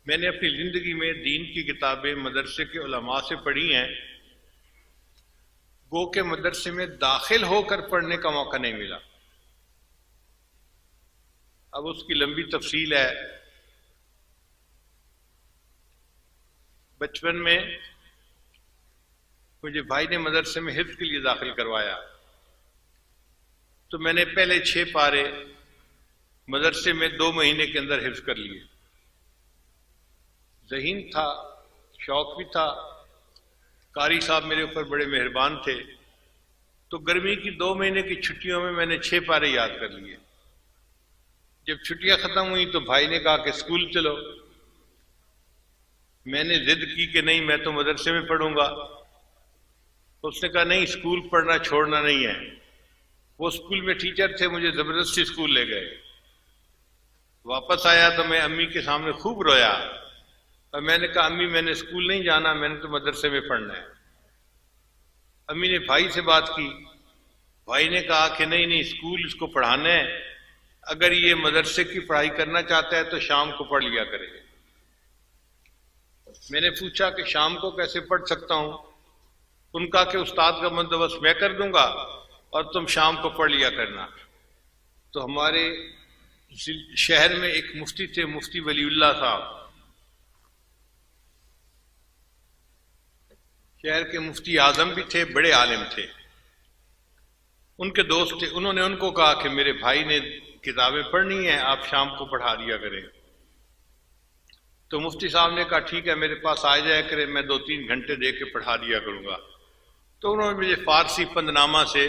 میں نے اپنی زندگی میں دین کی کتابیں مدرسے کے علماء سے پڑھی ہیں، گو کہ مدرسے میں داخل ہو کر پڑھنے کا موقع نہیں ملا۔ اب اس کی لمبی تفصیل ہے۔ بچپن میں مجھے بھائی نے مدرسے میں حفظ کے لیے داخل کروایا، تو میں نے پہلے 6 پارے مدرسے میں 2 مہینے کے اندر حفظ کر لیے۔ ذہین تھا، شوق بھی تھا، قاری صاحب میرے اوپر بڑے مہربان تھے، تو گرمی کی 2 مہینے کی چھٹیوں میں نے 6 پارے یاد کر لیے۔ جب چھٹیاں ختم ہوئی تو بھائی نے کہا کہ اسکول چلو۔ میں نے ضد کی کہ نہیں، میں تو مدرسے میں پڑھوں گا۔ اس نے کہا نہیں، اسکول پڑھنا چھوڑنا نہیں ہے۔ وہ اسکول میں ٹیچر تھے، مجھے زبردستی اسکول لے گئے۔ واپس آیا تو میں امی کے سامنے خوب رویا، اور میں نے کہا امی میں نے اسکول نہیں جانا، میں نے تو مدرسے میں پڑھنا ہے۔ امی نے بھائی سے بات کی، بھائی نے کہا کہ نہیں اسکول اس کو پڑھانا ہے، اگر یہ مدرسے کی پڑھائی کرنا چاہتا ہے تو شام کو پڑھ لیا کرے۔ میں نے پوچھا کہ شام کو کیسے پڑھ سکتا ہوں؟ ان کا کہ استاد کا بندوبست میں کر دوں گا اور تم شام کو پڑھ لیا کرنا۔ تو ہمارے شہر میں ایک مفتی تھے، مفتی ولی اللہ صاحب، شہر کے مفتی اعظم بھی تھے، بڑے عالم تھے، ان کے دوست تھے۔ انہوں نے ان کو کہا کہ میرے بھائی نے کتابیں پڑھنی ہیں، آپ شام کو پڑھا دیا کریں۔ تو مفتی صاحب نے کہا ٹھیک ہے، میرے پاس آ جایا کرے، میں 2-3 گھنٹے دے کے پڑھا دیا کروں گا۔ تو انہوں نے مجھے فارسی پندنامہ سے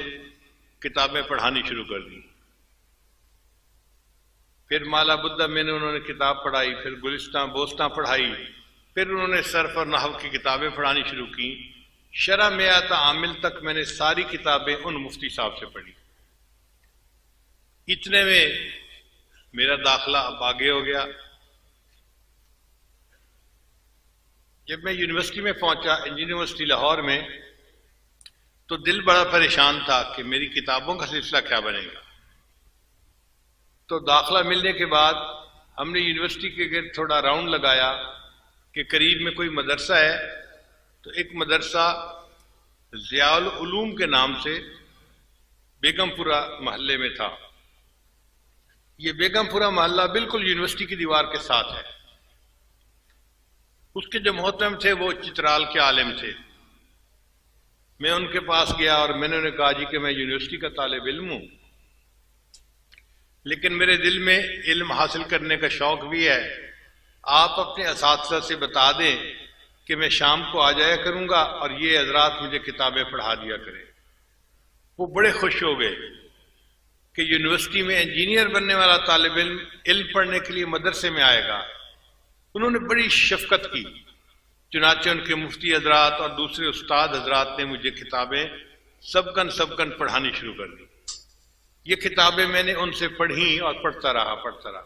کتابیں پڑھانی شروع کر دی۔ پھر مالا بدہ میں نے انہوں نے کتاب پڑھائی، پھر گلستان بوستان پڑھائی، پھر انہوں نے صرف اور نحو کی کتابیں پڑھانی شروع کی۔ شرح میات عامل تک میں نے ساری کتابیں ان مفتی صاحب سے پڑھی۔ اتنے میں میرا داخلہ اب آگے ہو گیا۔ جب میں یونیورسٹی میں پہنچا، یونیورسٹی لاہور میں، تو دل بڑا پریشان تھا کہ میری کتابوں کا سلسلہ کیا بنے گا۔ تو داخلہ ملنے کے بعد ہم نے یونیورسٹی کے گرد تھوڑا راؤنڈ لگایا کہ قریب میں کوئی مدرسہ ہے۔ تو ایک مدرسہ ضیاء العلوم کے نام سے بیگم پورہ محلے میں تھا۔ یہ بیگم پورہ محلہ بالکل یونیورسٹی کی دیوار کے ساتھ ہے۔ اس کے جو محترم تھے وہ چترال کے عالم تھے۔ میں ان کے پاس گیا اور میں نے انہیں کہا جی کہ میں یونیورسٹی کا طالب علم ہوں، لیکن میرے دل میں علم حاصل کرنے کا شوق بھی ہے، آپ اپنے اساتذہ سے بتا دیں کہ میں شام کو آ جایا کروں گا اور یہ حضرات مجھے کتابیں پڑھا دیا کریں۔ وہ بڑے خوش ہو گئے کہ یونیورسٹی میں انجینئر بننے والا طالب علم پڑھنے کے لیے مدرسے میں آئے گا۔ انہوں نے بڑی شفقت کی، چنانچہ ان کے مفتی حضرات اور دوسرے استاد حضرات نے مجھے کتابیں سبکن پڑھانی شروع کر دی۔ یہ کتابیں میں نے ان سے پڑھی اور پڑھتا رہا۔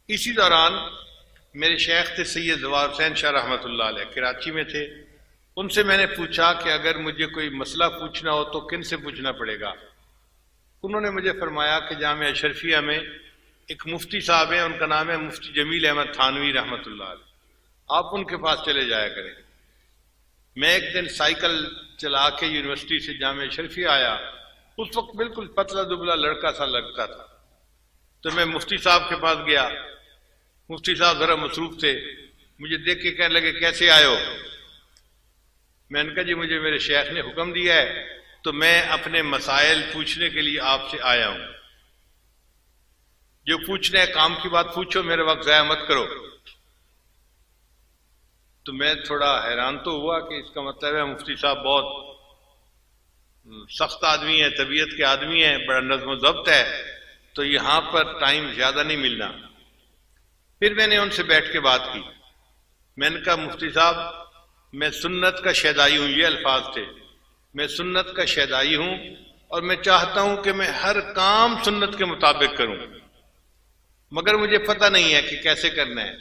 اسی دوران میرے شیخ تھے سید زوار حسین شاہ رحمۃ اللہ علیہ، کراچی میں تھے۔ ان سے میں نے پوچھا کہ اگر مجھے کوئی مسئلہ پوچھنا ہو تو کن سے پوچھنا پڑے گا؟ انہوں نے مجھے فرمایا کہ جامعہ اشرفیہ میں ایک مفتی صاحب ہیں، ان کا نام ہے مفتی جمیل احمد تھانوی رحمۃ اللہ علیہ، آپ ان کے پاس چلے جایا کریں۔ میں ایک دن سائیکل چلا کے یونیورسٹی سے جامعہ اشرفیہ آیا، اس وقت بالکل پتلا دبلا لڑکا سا لگتا تھا۔ تو میں مفتی صاحب کے پاس گیا، مفتی صاحب ذرا مصروف تھے، مجھے دیکھ کے کہنے لگے کیسے آئے ہو؟ میں نے کہا جی مجھے میرے شیخ نے حکم دیا ہے تو میں اپنے مسائل پوچھنے کے لیے آپ سے آیا ہوں، جو پوچھنا ہے کام کی بات پوچھو، میرے وقت ضائع مت کرو۔ تو میں تھوڑا حیران تو ہوا کہ اس کا مطلب ہے مفتی صاحب بہت سخت آدمی ہے، طبیعت کے آدمی ہیں، بڑا نظم و ضبط ہے، تو یہاں پر ٹائم زیادہ نہیں ملنا۔ پھر میں نے ان سے بیٹھ کے بات کی، میں نے کہا مفتی صاحب میں سنت کا شیدائی ہوں، یہ الفاظ تھے، میں سنت کا شیدائی ہوں اور میں چاہتا ہوں کہ میں ہر کام سنت کے مطابق کروں، مگر مجھے پتہ نہیں ہے کہ کیسے کرنا ہے۔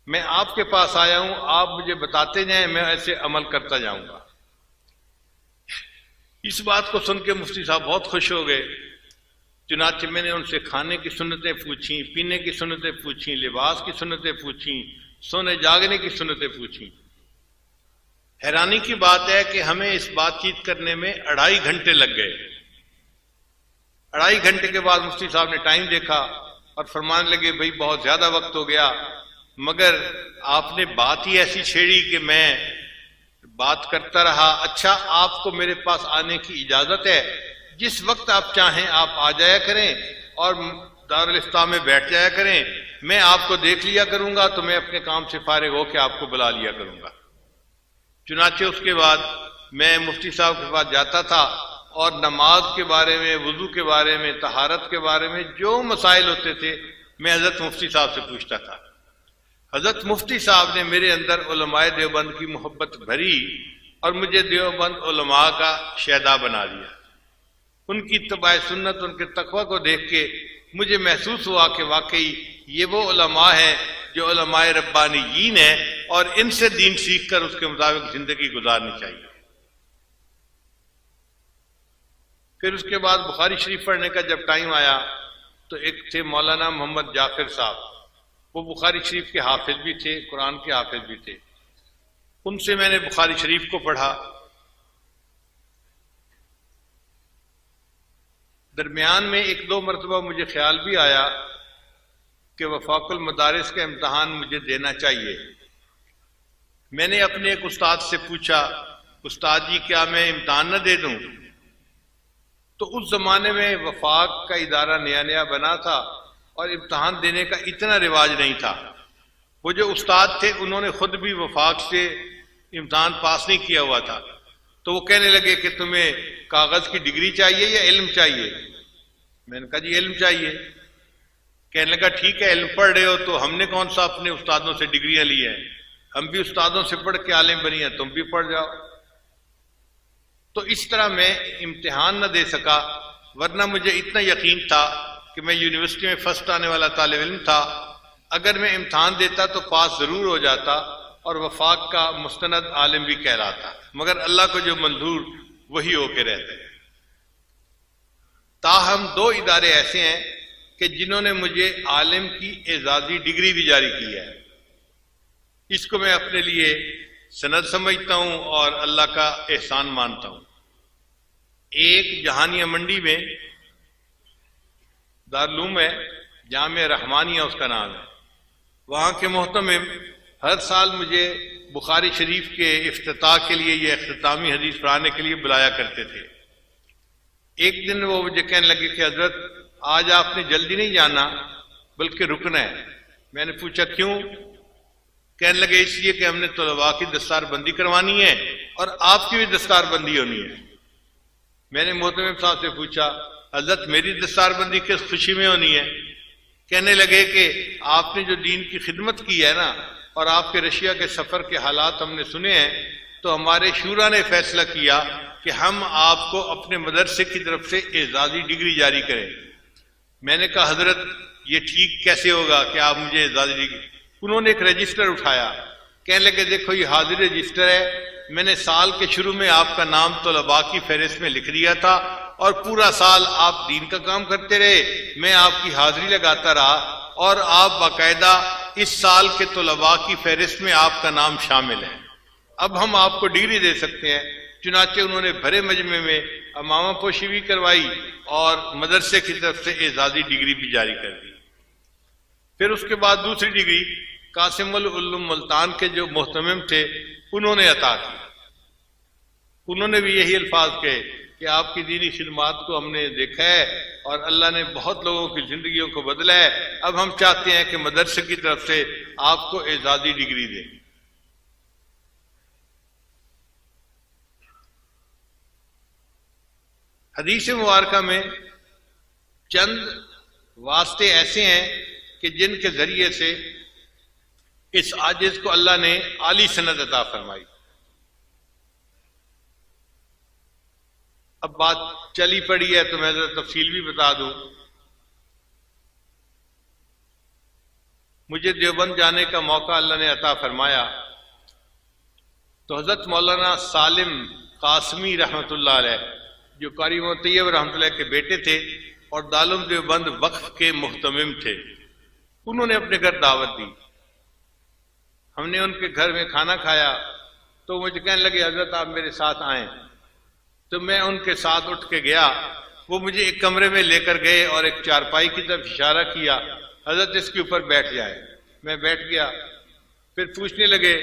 میں آپ کے پاس آیا ہوں، آپ مجھے بتاتے جائیں، میں ایسے عمل کرتا جاؤں گا۔ اس بات کو سن کے مفتی صاحب بہت خوش ہو گئے۔ چنانچہ میں نے ان سے کھانے کی سنتیں پوچھیں، پینے کی سنتیں پوچھیں، لباس کی سنتیں پوچھیں، سونے جاگنے کی سنتیں پوچھیں۔ حیرانی کی بات ہے کہ ہمیں اس بات چیت کرنے میں 2.5 گھنٹے لگ گئے۔ 2.5 گھنٹے کے بعد مفتی صاحب نے ٹائم دیکھا اور فرمانے لگے بھائی بہت زیادہ وقت ہو گیا، مگر آپ نے بات ہی ایسی چھیڑی کہ میں بات کرتا رہا۔ اچھا آپ کو میرے پاس آنے کی اجازت ہے، جس وقت آپ چاہیں آپ آ جایا کریں اور دارالافتاء میں بیٹھ جایا کریں، میں آپ کو دیکھ لیا کروں گا تو میں اپنے کام سے فارغ ہو کے آپ کو بلا لیا کروں گا۔ چنانچہ اس کے بعد میں مفتی صاحب کے پاس جاتا تھا اور نماز کے بارے میں، وضو کے بارے میں، طہارت کے بارے میں جو مسائل ہوتے تھے میں حضرت مفتی صاحب سے پوچھتا تھا۔ حضرت مفتی صاحب نے میرے اندر علماء دیوبند کی محبت بھری اور مجھے دیوبند علماء کا شیدا بنا دیا۔ ان کی اتباع سنت، ان کے تقوی کو دیکھ کے مجھے محسوس ہوا کہ واقعی یہ وہ علماء ہیں جو علماء ربانیین ہیں اور ان سے دین سیکھ کر اس کے مطابق زندگی گزارنی چاہیے۔ پھر اس کے بعد بخاری شریف پڑھنے کا جب ٹائم آیا تو ایک تھے مولانا محمد جعفر صاحب، وہ بخاری شریف کے حافظ بھی تھے، قرآن کے حافظ بھی تھے۔ ان سے میں نے بخاری شریف کو پڑھا۔ درمیان میں 1-2 مرتبہ مجھے خیال بھی آیا کہ وفاق المدارس کا امتحان مجھے دینا چاہیے۔ میں نے اپنے ایک استاد سے پوچھا، استاد جی کیا میں امتحان نہ دے دوں؟ تو اس زمانے میں وفاق کا ادارہ نیا نیا بنا تھا اور امتحان دینے کا اتنا رواج نہیں تھا۔ وہ جو استاد تھے انہوں نے خود بھی وفاق سے امتحان پاس نہیں کیا ہوا تھا، تو وہ کہنے لگے کہ تمہیں کاغذ کی ڈگری چاہیے یا علم چاہیے؟ میں نے کہا جی علم چاہیے۔ کہنے لگا ٹھیک ہے، علم پڑھ رہے ہو تو ہم نے کون سا اپنے استادوں سے ڈگریاں لی ہیں، ہم بھی استادوں سے پڑھ کے عالم بنی ہیں، تم بھی پڑھ جاؤ۔ تو اس طرح میں امتحان نہ دے سکا، ورنہ مجھے اتنا یقین تھا کہ میں یونیورسٹی میں فرسٹ آنے والا طالب علم تھا، اگر میں امتحان دیتا تو پاس ضرور ہو جاتا اور وفاق کا مستند عالم بھی کہلاتا، مگر اللہ کو جو منظور وہی ہو کے رہتے ہیں۔ تاہم 2 ادارے ایسے ہیں کہ جنہوں نے مجھے عالم کی اعزازی ڈگری بھی جاری کی ہے، اس کو میں اپنے لیے سند سمجھتا ہوں اور اللہ کا احسان مانتا ہوں۔ ایک جہانیہ منڈی میں دارالعلوم ہے، جامعہ رحمانیہ اس کا نام ہے، وہاں کے محتمم ہر سال مجھے بخاری شریف کے افتتاح کے لیے یا اختتامی حدیث پڑھانے کے لیے بلایا کرتے تھے۔ ایک دن وہ مجھے کہنے لگے کہ حضرت آج آپ نے جلدی نہیں جانا بلکہ رکنا ہے۔ میں نے پوچھا کیوں؟ کہنے لگے اس لیے کہ ہم نے طلباء کی دستار بندی کروانی ہے اور آپ کی بھی دستار بندی ہونی ہے۔ میں نے محتمم صاحب سے پوچھا حضرت میری دستار بندی کس خوشی میں ہونی ہے؟ کہنے لگے کہ آپ نے جو دین کی خدمت کی ہے نا، اور آپ کے رشیا کے سفر کے حالات ہم نے سنے ہیں، تو ہمارے شورا نے فیصلہ کیا کہ ہم آپ کو اپنے مدرسے کی طرف سے اعزازی ڈگری جاری کریں۔ میں نے کہا حضرت یہ ٹھیک کیسے ہوگا کہ آپ مجھے اعزازی ڈگری؟ انہوں نے ایک رجسٹر اٹھایا، کہنے لگے دیکھو یہ حاضر رجسٹر ہے، میں نے سال کے شروع میں آپ کا نام طلباء کی فہرست میں لکھ دیا تھا اور پورا سال آپ دین کا کام کرتے رہے، میں آپ کی حاضری لگاتا رہا اور آپ باقاعدہ اس سال کے طلباء کی فہرست میں آپ کا نام شامل ہے، اب ہم آپ کو ڈگری دے سکتے ہیں۔ چنانچہ انہوں نے بھرے مجمع میں امامہ پوشی بھی کروائی اور مدرسے کی طرف سے اعزازی ڈگری بھی جاری کر دی۔ پھر اس کے بعد دوسری ڈگری قاسم العلوم ملتان کے جو محتمم تھے انہوں نے عطا کی۔ انہوں نے بھی یہی الفاظ کہے کہ آپ کی دینی خدمات کو ہم نے دیکھا ہے اور اللہ نے بہت لوگوں کی زندگیوں کو بدلا ہے، اب ہم چاہتے ہیں کہ مدرسے کی طرف سے آپ کو اعزازی ڈگری دیں۔ حدیث مبارکہ میں چند واسطے ایسے ہیں کہ جن کے ذریعے سے اس عاجز کو اللہ نے عالی سند عطا فرمائی۔ اب بات چلی پڑی ہے تو میں ذرا تفصیل بھی بتا دوں۔ مجھے دیوبند جانے کا موقع اللہ نے عطا فرمایا تو حضرت مولانا سالم قاسمی رحمۃ اللہ علیہ جو قاری طیب رحمۃ اللہ کے بیٹے تھے اور دارالعلوم دیوبند وقف کے محتمم تھے، انہوں نے اپنے گھر دعوت دی۔ ہم نے ان کے گھر میں کھانا کھایا تو مجھے کہنے لگے حضرت آپ میرے ساتھ آئیں. تو میں ان کے ساتھ اٹھ کے گیا. وہ مجھے ایک کمرے میں لے کر گئے اور ایک چارپائی کی طرف اشارہ کیا, حضرت اس کے اوپر بیٹھ جائے. میں بیٹھ گیا. پھر پوچھنے لگے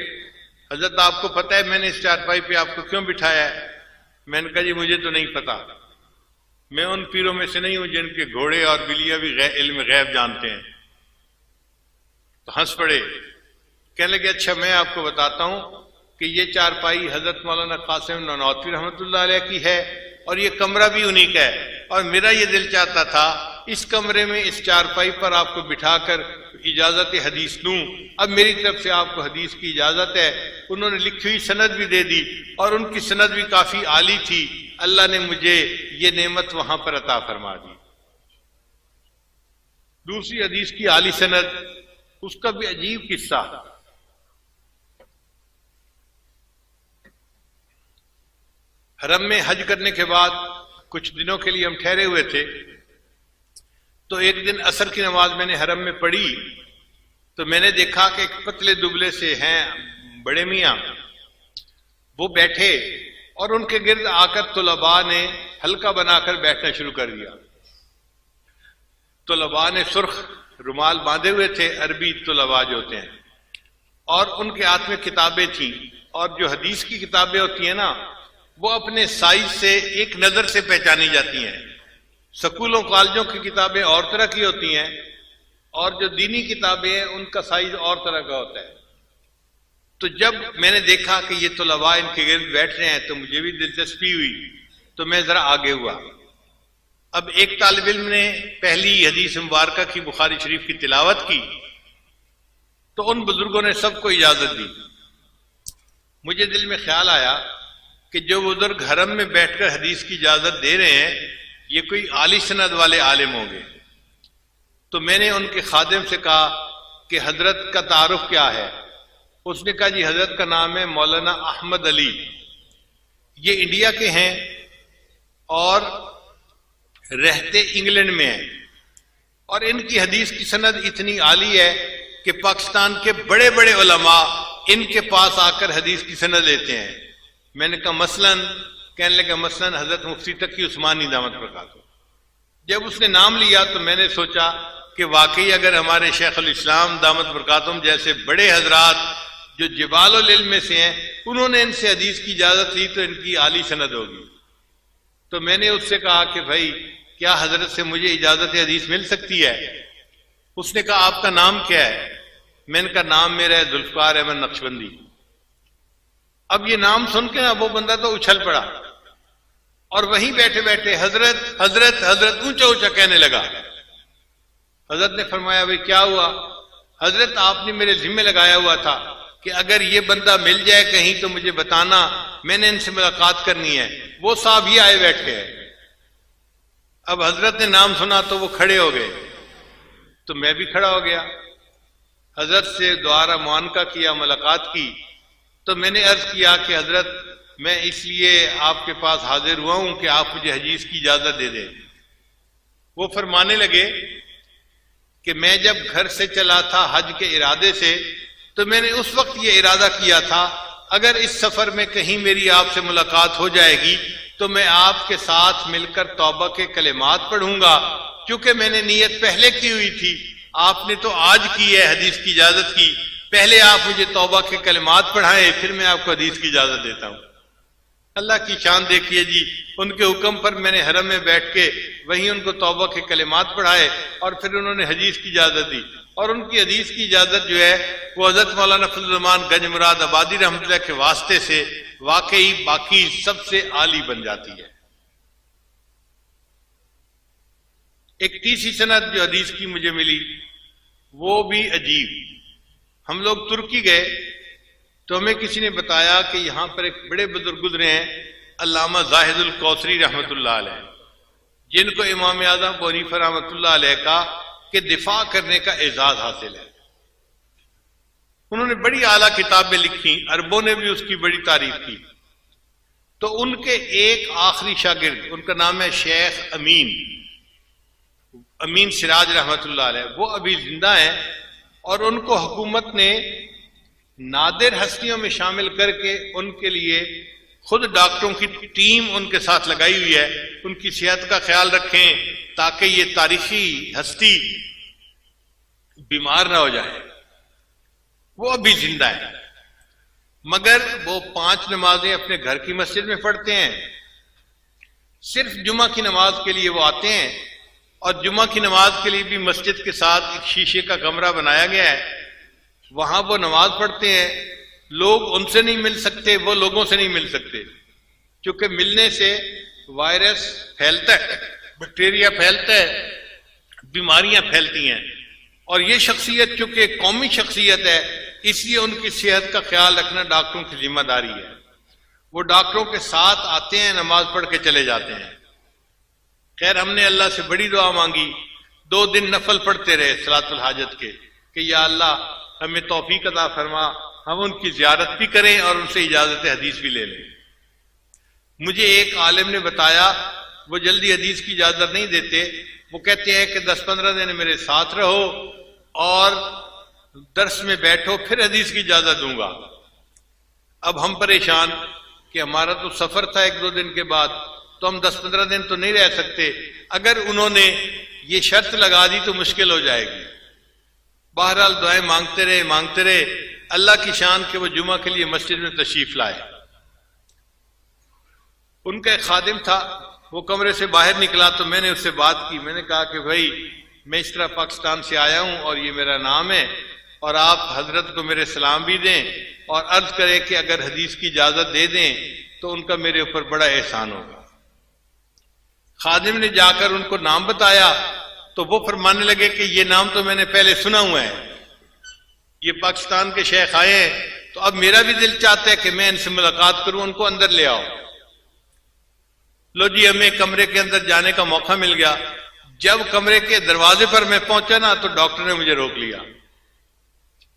حضرت آپ کو پتہ ہے میں نے اس چارپائی پہ آپ کو کیوں بٹھایا ہے؟ میں نے کہا جی مجھے تو نہیں پتا, میں ان پیروں میں سے نہیں ہوں جن کے گھوڑے اور بلیاں بھی علم غیب جانتے ہیں. تو ہنس پڑے. کہنے لگے اچھا میں آپ کو بتاتا ہوں کہ یہ چارپائی حضرت مولانا قاسم نانوتوی رحمۃ اللہ علیہ کی ہے اور یہ کمرہ بھی انہی کا ہے, اور میرا یہ دل چاہتا تھا اس کمرے میں اس چارپائی پر آپ کو بٹھا کر اجازت حدیث لوں. اب میری طرف سے آپ کو حدیث کی اجازت ہے. انہوں نے لکھی ہوئی سند بھی دے دی اور ان کی سند بھی کافی عالی تھی. اللہ نے مجھے یہ نعمت وہاں پر عطا فرما دی. دوسری حدیث کی عالی سند, اس کا بھی عجیب قصہ. حرم میں حج کرنے کے بعد کچھ دنوں کے لیے ہم ٹھہرے ہوئے تھے. تو ایک دن عصر کی نماز میں نے حرم میں پڑھی تو میں نے دیکھا کہ ایک پتلے دبلے سے ہیں بڑے میاں, وہ بیٹھے اور ان کے گرد آ کر طلباء نے حلقہ بنا کر بیٹھنا شروع کر دیا. طلباء نے سرخ رومال باندھے ہوئے تھے, عربی طلباء جو ہوتے ہیں, اور ان کے ہاتھ میں کتابیں تھیں. اور جو حدیث کی کتابیں ہوتی ہیں نا وہ اپنے سائز سے ایک نظر سے پہچانی جاتی ہیں. سکولوں کالجوں کی کتابیں اور طرح کی ہوتی ہیں اور جو دینی کتابیں ہیں ان کا سائز اور طرح کا ہوتا ہے. تو جب میں نے دیکھا کہ یہ طلباء ان کے گرد بیٹھ رہے ہیں تو مجھے بھی دلچسپی ہوئی, تو میں ذرا آگے ہوا. اب ایک طالب علم نے پہلی حدیث مبارکہ کی بخاری شریف کی تلاوت کی تو ان بزرگوں نے سب کو اجازت دی. مجھے دل میں خیال آیا کہ جو بزرگ حرم میں بیٹھ کر حدیث کی اجازت دے رہے ہیں یہ کوئی عالی سند والے عالم ہوں گے. تو میں نے ان کے خادم سے کہا کہ حضرت کا تعارف کیا ہے؟ اس نے کہا جی حضرت کا نام ہے مولانا احمد علی, یہ انڈیا کے ہیں اور رہتے انگلینڈ میں ہیں, اور ان کی حدیث کی سند اتنی عالی ہے کہ پاکستان کے بڑے بڑے علماء ان کے پاس آ کر حدیث کی سند لیتے ہیں. میں نے کہا مثلاً؟ کہنے لگا مثلاً حضرت مفتی تقی عثمانی دامت برکاتہ. جب اس نے نام لیا تو میں نے سوچا کہ واقعی اگر ہمارے شیخ الاسلام دامت برکاتہم جیسے بڑے حضرات جو جبال العلم میں سے ہیں انہوں نے ان سے حدیث کی اجازت لی تو ان کی عالی سند ہوگی. تو میں نے اس سے کہا کہ بھائی کیا حضرت سے مجھے اجازت حدیث مل سکتی ہے؟ اس نے کہا آپ کا نام کیا ہے؟ میں نے کہا نام میرا ہے ذوالفقار احمد نقشبندی. اب یہ نام سن کے نا وہ بندہ تو اچھل پڑا اور وہیں بیٹھے بیٹھے حضرت حضرت حضرت اونچا اونچا کہنے لگا. حضرت نے فرمایا بھائی کیا ہوا؟ حضرت آپ نے میرے ذمہ لگایا ہوا تھا کہ اگر یہ بندہ مل جائے کہیں تو مجھے بتانا, میں نے ان سے ملاقات کرنی ہے. وہ صاحب ہی آئے بیٹھے ہیں. اب حضرت نے نام سنا تو وہ کھڑے ہو گئے تو میں بھی کھڑا ہو گیا. حضرت سے دوبارہ معانقہ کیا, ملاقات کی. تو میں نے عرض کیا کہ حضرت میں اس لیے آپ کے پاس حاضر ہوا ہوں کہ آپ مجھے حدیث کی اجازت دے دیں. وہ فرمانے لگے کہ میں جب گھر سے چلا تھا حج کے ارادے سے تو میں نے اس وقت یہ ارادہ کیا تھا اگر اس سفر میں کہیں میری آپ سے ملاقات ہو جائے گی تو میں آپ کے ساتھ مل کر توبہ کے کلمات پڑھوں گا. چونکہ میں نے نیت پہلے کی ہوئی تھی, آپ نے تو آج کی ہے حدیث کی اجازت کی, پہلے آپ مجھے توبہ کے کلمات پڑھائیں پھر میں آپ کو حدیث کی اجازت دیتا ہوں. اللہ کی شان دیکھیے جی, ان کے حکم پر میں نے حرم میں بیٹھ کے وہیں ان کو توبہ کے کلمات پڑھائے اور پھر انہوں نے حدیث کی اجازت دی. اور ان کی حدیث کی اجازت جو ہے وہ حضرت مولانا فضل الرحمان گنج مراد آبادی رحمۃ اللہ کے واسطے سے واقعی باقی سب سے عالی بن جاتی ہے. ایک تیسری سند جو حدیث کی مجھے ملی وہ بھی عجیب. ہم لوگ ترکی گئے تو ہمیں کسی نے بتایا کہ یہاں پر ایک بڑے بزرگ گزرے ہیں علامہ زاہد الکوثری رحمۃ اللہ علیہ, جن کو امام اعظم ابو حنیفہ رحمۃ اللہ علیہ کا کہ دفاع کرنے کا اعزاز حاصل ہے. انہوں نے بڑی اعلیٰ کتابیں لکھی, عربوں نے بھی اس کی بڑی تعریف کی. تو ان کے ایک آخری شاگرد, ان کا نام ہے شیخ امین سراج رحمۃ اللہ علیہ, وہ ابھی زندہ ہیں اور ان کو حکومت نے نادر ہستیوں میں شامل کر کے ان کے لیے خود ڈاکٹروں کی ٹیم ان کے ساتھ لگائی ہوئی ہے، ان کی صحت کا خیال رکھیں تاکہ یہ تاریخی ہستی بیمار نہ ہو جائے۔ وہ ابھی زندہ ہے، مگر وہ 5 نمازیں اپنے گھر کی مسجد میں پڑھتے ہیں، صرف جمعہ کی نماز کے لیے وہ آتے ہیں، اور جمعہ کی نماز کے لیے بھی مسجد کے ساتھ ایک شیشے کا کمرہ بنایا گیا ہے، وہاں وہ نماز پڑھتے ہیں۔ لوگ ان سے نہیں مل سکتے، وہ لوگوں سے نہیں مل سکتے، کیونکہ ملنے سے وائرس پھیلتا ہے، بیکٹیریا پھیلتا ہے، بیماریاں پھیلتی ہیں، اور یہ شخصیت چونکہ قومی شخصیت ہے، اس لیے ان کی صحت کا خیال رکھنا ڈاکٹروں کی ذمہ داری ہے۔ وہ ڈاکٹروں کے ساتھ آتے ہیں، نماز پڑھ کے چلے جاتے ہیں۔ خیر ہم نے اللہ سے بڑی دعا مانگی، 2 دن نفل پڑھتے رہے صلاۃ الحاجت کے، کہ یا اللہ ہمیں توفیق عطا فرما، ہم ان کی زیارت بھی کریں اور ان سے اجازت حدیث بھی لے لیں۔ مجھے ایک عالم نے بتایا وہ جلدی حدیث کی اجازت نہیں دیتے، وہ کہتے ہیں کہ 10-15 دن میرے ساتھ رہو اور درس میں بیٹھو، پھر حدیث کی اجازت دوں گا۔ اب ہم پریشان کہ ہمارا تو سفر تھا 1-2 دن کے بعد، تو ہم 10-15 دن تو نہیں رہ سکتے، اگر انہوں نے یہ شرط لگا دی تو مشکل ہو جائے گی۔ بہرحال دعائیں مانگتے رہے اللہ کی شان کہ وہ جمعہ کے لیے مسجد میں تشریف لائے۔ ان کا ایک خادم تھا، وہ کمرے سے باہر نکلا تو میں نے اس سے بات کی، میں نے کہا کہ بھائی میں اس طرح پاکستان سے آیا ہوں اور یہ میرا نام ہے، اور آپ حضرت کو میرے سلام بھی دیں اور عرض کریں کہ اگر حدیث کی اجازت دے دیں تو ان کا میرے اوپر بڑا احسان ہوگا۔ خادم نے جا کر ان کو نام بتایا تو وہ فرمانے لگے کہ یہ نام تو میں نے پہلے سنا ہوا ہے، یہ پاکستان کے شیخ آئے ہیں، تو اب میرا بھی دل چاہتا ہے کہ میں ان سے ملاقات کروں، ان کو اندر لے آؤ۔ لو جی ہمیں کمرے کے اندر جانے کا موقع مل گیا۔ جب کمرے کے دروازے پر میں پہنچا نا تو ڈاکٹر نے مجھے روک لیا،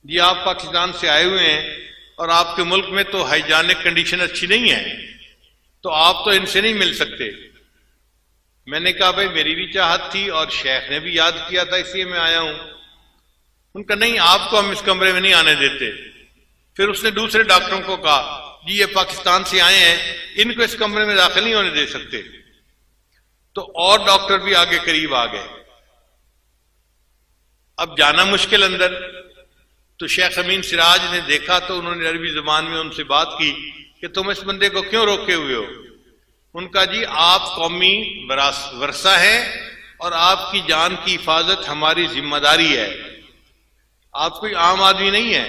جی آپ پاکستان سے آئے ہوئے ہیں اور آپ کے ملک میں تو ہائیجینک کنڈیشن اچھی نہیں ہے، تو آپ تو ان سے نہیں مل سکتے۔ میں نے کہا بھائی میری بھی چاہت تھی اور شیخ نے بھی یاد کیا تھا، اس لیے میں آیا ہوں۔ ان کا نہیں، آپ کو ہم اس کمرے میں نہیں آنے دیتے۔ پھر اس نے دوسرے ڈاکٹروں کو کہا جی یہ پاکستان سے آئے ہیں، ان کو اس کمرے میں داخل نہیں ہونے دے سکتے۔ تو اور ڈاکٹر بھی آگے قریب آ گئے، اب جانا مشکل اندر۔ تو شیخ امین سراج نے دیکھا تو انہوں نے عربی زبان میں ان سے بات کی کہ تم اس بندے کو کیوں روکے ہوئے ہو؟ ان کا جی آپ قومی ورثہ ہیں اور آپ کی جان کی حفاظت ہماری ذمہ داری ہے، آپ کوئی عام آدمی نہیں ہے،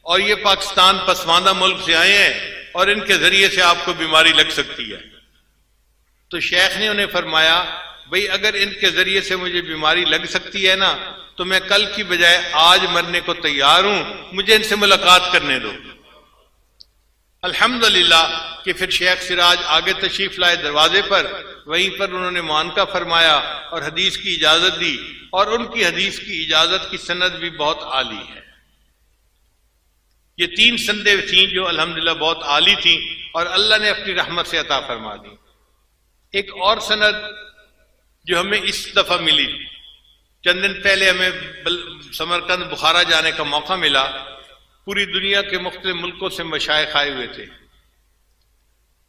اور یہ پاکستان پسماندہ ملک سے آئے ہیں اور ان کے ذریعے سے آپ کو بیماری لگ سکتی ہے۔ تو شیخ نے انہیں فرمایا بھئی اگر ان کے ذریعے سے مجھے بیماری لگ سکتی ہے نا تو میں کل کی بجائے آج مرنے کو تیار ہوں، مجھے ان سے ملاقات کرنے دو۔ الحمدللہ کہ پھر شیخ سراج آگے تشریف لائے دروازے پر، وہیں پر انہوں نے معانقہ فرمایا اور حدیث کی اجازت دی، اور ان کی حدیث کی اجازت کی سند بھی بہت عالی ہے۔ یہ 3 سندیں تھیں جو الحمدللہ بہت عالی تھیں اور اللہ نے اپنی رحمت سے عطا فرما دی۔ ایک اور سند جو ہمیں اس دفعہ ملی، چند دن پہلے ہمیں سمرقند بخارا جانے کا موقع ملا، پوری دنیا کے مختلف ملکوں سے مشائخ آئے ہوئے تھے۔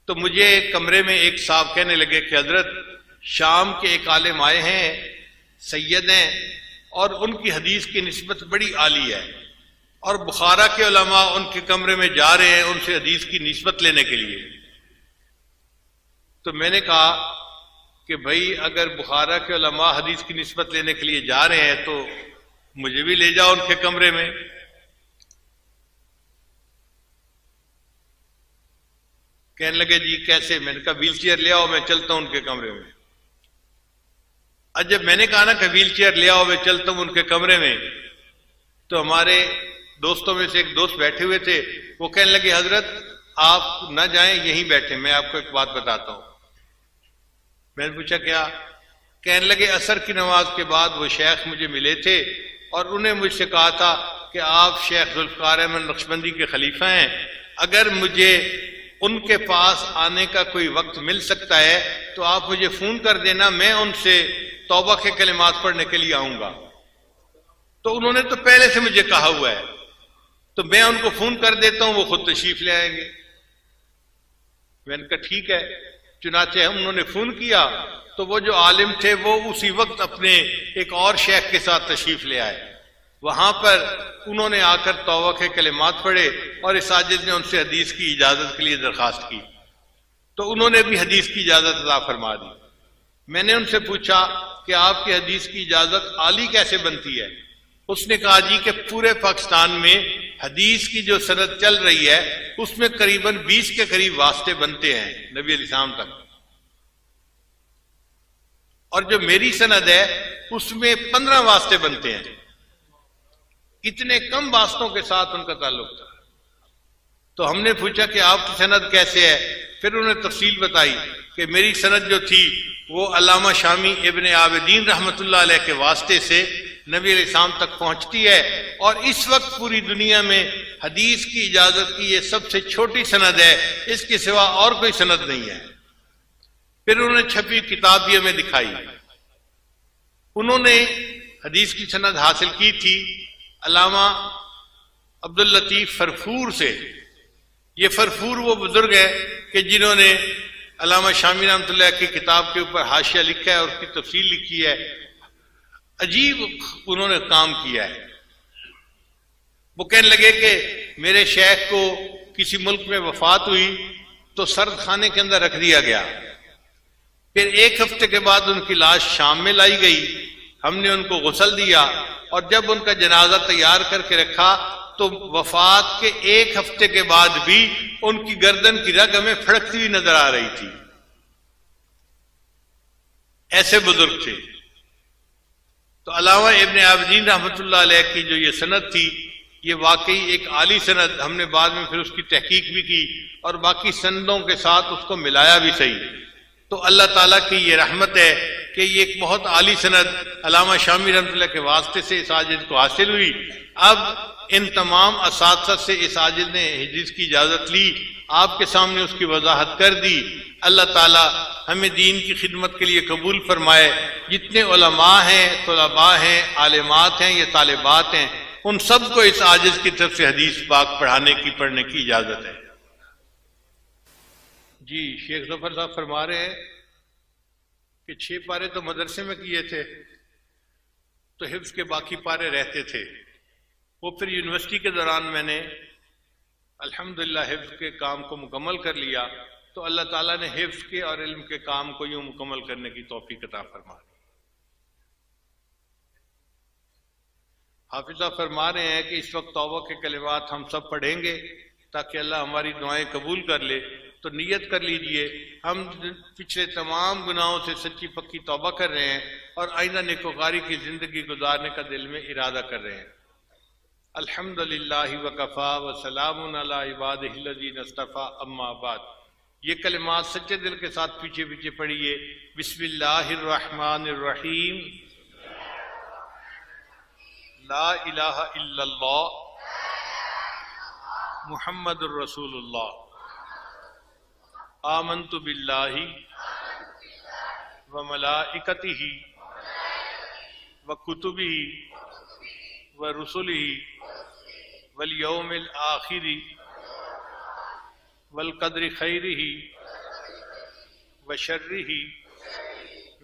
تو مجھے کمرے میں ایک صاحب کہنے لگے کہ حضرت شام کے ایک عالم آئے ہیں، سید ہیں، اور ان کی حدیث کی نسبت بڑی عالی ہے، اور بخارا کے علماء ان کے کمرے میں جا رہے ہیں ان سے حدیث کی نسبت لینے کے لیے۔ تو میں نے کہا کہ بھائی اگر بخارا کے علماء حدیث کی نسبت لینے کے لیے جا رہے ہیں تو مجھے بھی لے جاؤ ان کے کمرے میں۔ کہنے لگے جی کیسے؟ میں نے کہا ویل چیئر لے آؤ میں چلتا ہوں ان کے کمرے میں۔ جب میں نے کہا نا کہ ویل چیئر لے آؤ میں چلتا ہوں ان کے کمرے میں، تو ہمارے دوستوں میں سے ایک دوست بیٹھے ہوئے تھے، وہ کہنے لگے حضرت آپ نہ جائیں یہیں بیٹھے، میں آپ کو ایک بات بتاتا ہوں۔ میں نے پوچھا کیا؟ کہنے لگے عصر کی نماز کے بعد وہ شیخ مجھے ملے تھے اور انہیں مجھ سے کہا تھا کہ آپ شیخ ذوالفقار احمد نقشبندی کے خلیفہ ہیں، اگر مجھے ان کے پاس آنے کا کوئی وقت مل سکتا ہے تو آپ مجھے فون کر دینا، میں ان سے توبہ کے کلمات پڑھنے کے لیے آؤں گا۔ تو انہوں نے تو پہلے سے مجھے کہا ہوا ہے، تو میں ان کو فون کر دیتا ہوں، وہ خود تشریف لے آئیں گے۔ میں نے کہا ٹھیک ہے۔ چنانچہ انہوں نے فون کیا تو وہ جو عالم تھے وہ اسی وقت اپنے ایک اور شیخ کے ساتھ تشریف لے آئے۔ وہاں پر انہوں نے آ کر توبہ کے کلمات پڑھے اور اس عاجز نے ان سے حدیث کی اجازت کے لیے درخواست کی، تو انہوں نے بھی حدیث کی اجازت عطا فرما دی۔ میں نے ان سے پوچھا کہ آپ کی حدیث کی اجازت عالی کیسے بنتی ہے؟ اس نے کہا جی کہ پورے پاکستان میں حدیث کی جو سند چل رہی ہے اس میں قریباً 20 کے قریب واسطے بنتے ہیں نبی علیہ السلام تک، اور جو میری سند ہے اس میں 15 واسطے بنتے ہیں۔ اتنے کم واسطوں کے ساتھ ان کا تعلق تھا۔ تو ہم نے پوچھا کہ آپ کی سند کیسے ہے؟ پھر انہوں نے تفصیل بتائی کہ میری سند جو تھی وہ علامہ شامی ابن عابدین رحمۃ اللہ علیہ کے واسطے سے نبی علیہ السلام تک پہنچتی ہے، اور اس وقت پوری دنیا میں حدیث کی اجازت کی یہ سب سے چھوٹی سند ہے، اس کے سوا اور کوئی سند نہیں ہے۔ پھر انہوں نے چھپی کتاب بھی ہمیں دکھائی۔ انہوں نے حدیث کی سند حاصل کی تھی علامہ عبداللطیف فرفور سے۔ یہ فرفور وہ بزرگ ہے کہ جنہوں نے علامہ شامی رحمۃ اللہ کی کتاب کے اوپر حاشیہ لکھا ہے اور اس کی تفصیل لکھی ہے۔ عجیب انہوں نے کام کیا ہے۔ وہ کہنے لگے کہ میرے شیخ کو کسی ملک میں وفات ہوئی تو سرد خانے کے اندر رکھ دیا گیا، پھر 1 ہفتے کے بعد ان کی لاش شام میں لائی گئی، ہم نے ان کو غسل دیا، اور جب ان کا جنازہ تیار کر کے رکھا تو وفات کے 1 ہفتے کے بعد بھی ان کی گردن کی رگ ہمیں پھڑکتی ہوئی نظر آ رہی تھی۔ ایسے بزرگ تھے۔ تو علامہ ابن عابدین رحمۃ اللہ علیہ کی جو یہ سند تھی یہ واقعی ایک عالی سند، ہم نے بعد میں پھر اس کی تحقیق بھی کی اور باقی سندوں کے ساتھ اس کو ملایا بھی صحیح۔ تو اللہ تعالیٰ کی یہ رحمت ہے کہ یہ ایک بہت عالی سند علامہ شامی رحمۃ اللہ کے واسطے سے اس عاجز کو حاصل ہوئی۔ اب ان تمام اساتذہ سے اس عاجز نے حدیث کی اجازت لی، آپ کے سامنے اس کی وضاحت کر دی۔ اللہ تعالیٰ ہمیں دین کی خدمت کے لیے قبول فرمائے۔ جتنے علماء ہیں، طلباء ہیں، عالمات ہیں یا طالبات ہیں، ان سب کو اس عاجز کی طرف سے حدیث پاک پڑھنے کی اجازت ہے۔ جی شیخ ظفر صاحب فرما رہے ہیں کہ 6 پارے تو مدرسے میں کیے تھے تو حفظ کے باقی پارے رہتے تھے۔ وہ پھر یونیورسٹی کے دوران میں نے الحمدللہ حفظ کے کام کو مکمل کر لیا، تو اللہ تعالیٰ نے حفظ کے اور علم کے کام کو یوں مکمل کرنے کی توفیق عطا فرما دی۔ حافظ صاحب فرما رہے ہیں کہ اس وقت توبہ کے کلمات ہم سب پڑھیں گے تاکہ اللہ ہماری دعائیں قبول کر لے، تو نیت کر لیجئے ہم پچھلے تمام گناہوں سے سچی پکی توبہ کر رہے ہیں اور آئندہ نیکوکاری کی زندگی گزارنے کا دل میں ارادہ کر رہے ہیں۔ الحمدللہ وکفا وسلام علی عبادہ الذین اصطفیٰ، اما بعد۔ یہ کلمات سچے دل کے ساتھ پیچھے پیچھے پڑھیے۔ بسم اللہ الرحمن الرحیم، لا الہ الا اللہ محمد الرسول اللہ، آمنت باللہ وملائکتہ وکتبہ ورسلہ والیوم الآخر والقدر خیرہ وشرہ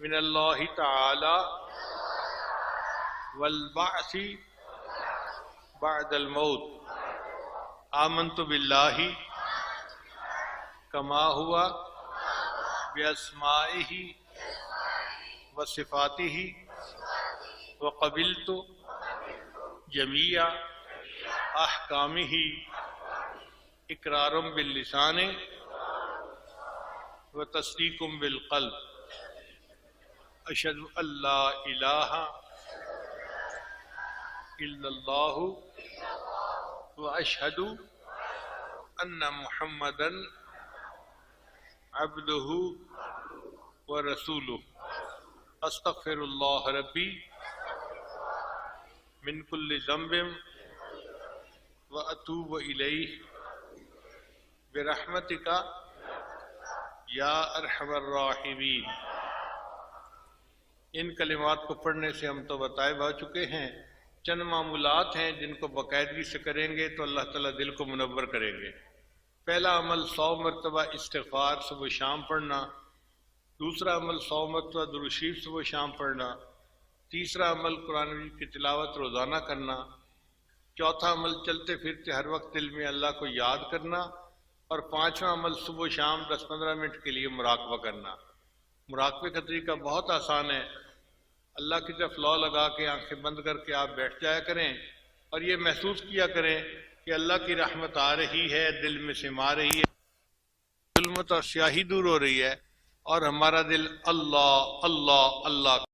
من اللہ تعالی والبعث بعد الموت۔ آمنت باللہ کما ہوا باسمائہ وصفاتہ وقبلت جمیع احکامہ اقرار باللسان وتصدیق بالقلب۔ اشہد ان لا الہ الا اللہ واشہد ان محمدا عبدہ ورسولہ۔ استغفر اللہ ربی من کل ذنب واتوب الیہ برحمتک یا ارحم الراحمین۔ ان کلمات کو پڑھنے سے ہم تو بتائے آ چکے ہیں چند معمولات ہیں جن کو باقاعدگی سے کریں گے تو اللہ تعالیٰ دل کو منور کریں گے۔ پہلا عمل 100 مرتبہ استغفار صبح و شام پڑھنا، دوسرا عمل 100 مرتبہ درود شریف صبح و شام پڑھنا، تیسرا عمل قرآن مجید کی تلاوت روزانہ کرنا، چوتھا عمل چلتے پھرتے ہر وقت دل میں اللہ کو یاد کرنا، اور پانچواں عمل صبح و شام 10-15 منٹ کے لیے مراقبہ کرنا۔ مراقبے کا طریقہ بہت آسان ہے، اللہ کی طرف لو لگا کے آنکھیں بند کر کے آپ بیٹھ جایا کریں اور یہ محسوس کیا کریں کہ اللہ کی رحمت آ رہی ہے، دل میں سما رہی ہے، ظلمت اور سیاہی دور ہو رہی ہے، اور ہمارا دل اللہ اللہ اللہ